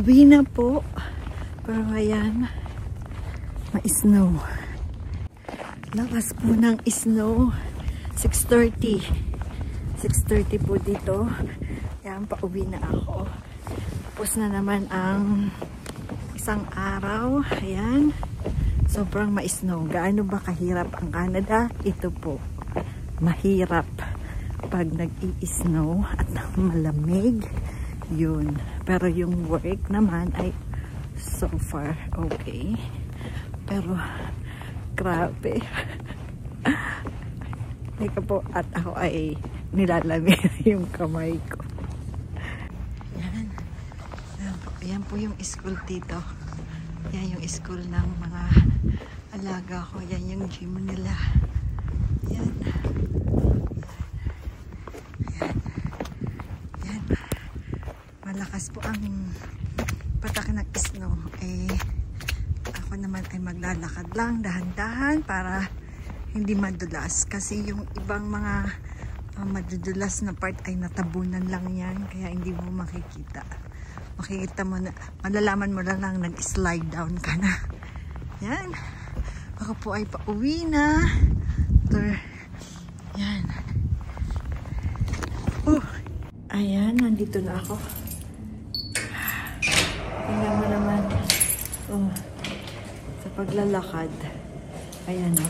Pauwi na po. Pero ayan, ma-snow. Lakas po ng snow. 6:30. 6:30 po dito. Ayan, pauwi na ako. Tapos na naman ang isang araw. Ayan. Sobrang ma-snow. Gaano ba kahirap ang Canada? Ito po. Mahirap pag nag-i-snow at malamig. Yun. Pero yung work naman ay so far okay. Pero grabe. Teka po, at ako ay nilalamig yung kamay ko. Yan. Yan po yung school dito. Yan yung school ng mga alaga ko. Yan yung gym nila. Yan. Yan. Yan. Malakas po ang patak ng snow. Ako naman ay maglalakad lang dahan-dahan para hindi madulas. Kasi yung ibang mga madudulas na part ay natabunan lang yan. Kaya hindi mo makikita. Makikita mo na, malalaman mo lang nag-slide down ka na. Yan. Ako po ay pauwi na. Yan. Ayan, nandito na ako. Tingnan mo naman. Sa paglalakad. Ayan o.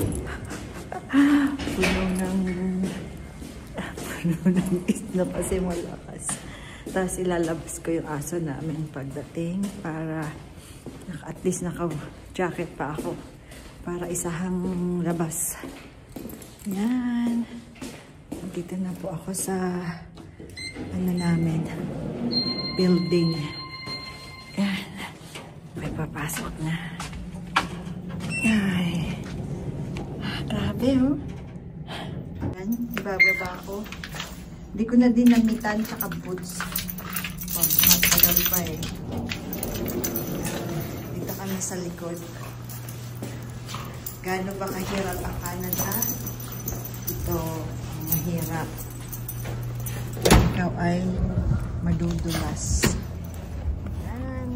Puno ng isno kasi malakas. Tapos ilalabas ko yung aso namin pagdating para at least naka-jacket pa ako para isahang labas. Yan. Dito na po ako sa ano namin, building. Yan. May papasok na. Ay. Grabe oh. Yan. Ibababa ko. Hindi ko na dinamitan sa boots. Matagal pa eh. Dito kami sa likod. Gaano ba kahirap ang Canada? Ito, mahirap. Ikaw ay madudulas. Yan.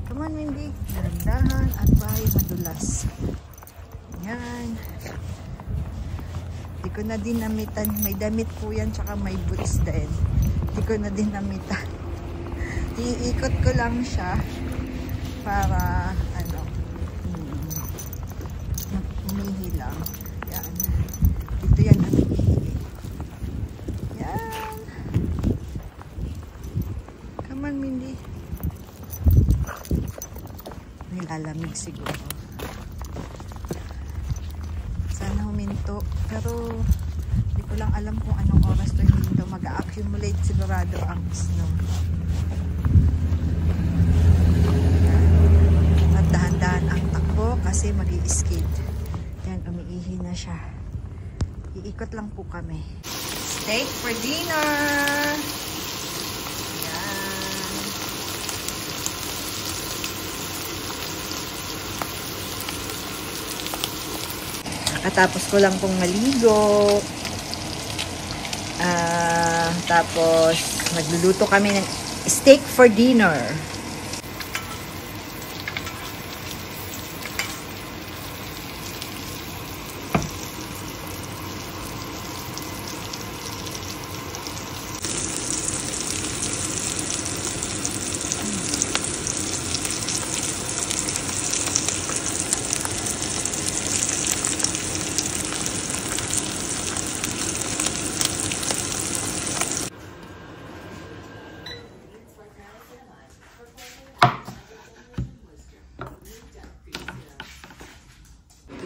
Come on, Mindy. Dahan-dahan at bahay madulas. Yan. Hindi ko na dinamitan. May damit po yan, tsaka may boots din. Hindi ko na dinamitan. Iikot ko lang siya para ano, umihi lang. Yan. Dito yan umihi. Yan. Come on, Mindy. Nilalamig siguro. Sana huminto. Pero hindi ko lang alam kung anong oras to huminto. Mag-accumulate sigurado ang snow. At dahan-dahan ang takbo kasi mag-i-skid. Yan, umiihi na siya. Iikot lang po kami. Steak for dinner! Katapos ko lang pong maligo. Tapos magluluto kami ng steak for dinner.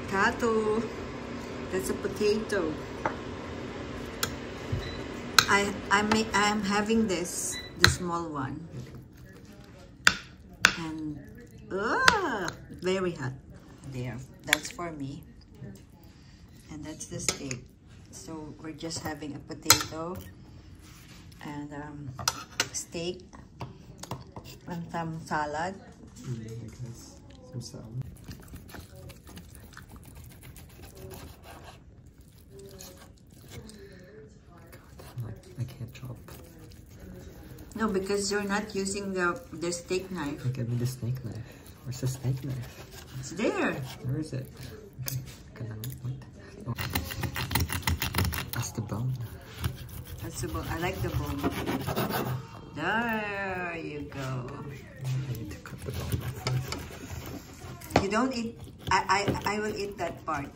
Potato. That's a potato. I'm having this, the small one, and very hot. There, that's for me, and that's the steak. So we're just having a potato and steak and some salad. Some salad. I can't chop. No, because you're not using the steak knife. Okay, give me the snake knife. Where's the snake knife? It's there. Where is it? Okay, wait. Oh. That's the bone. That's the bone. I like the bone. There you go. I need to cut the bone off. You don't eat. I will eat that part.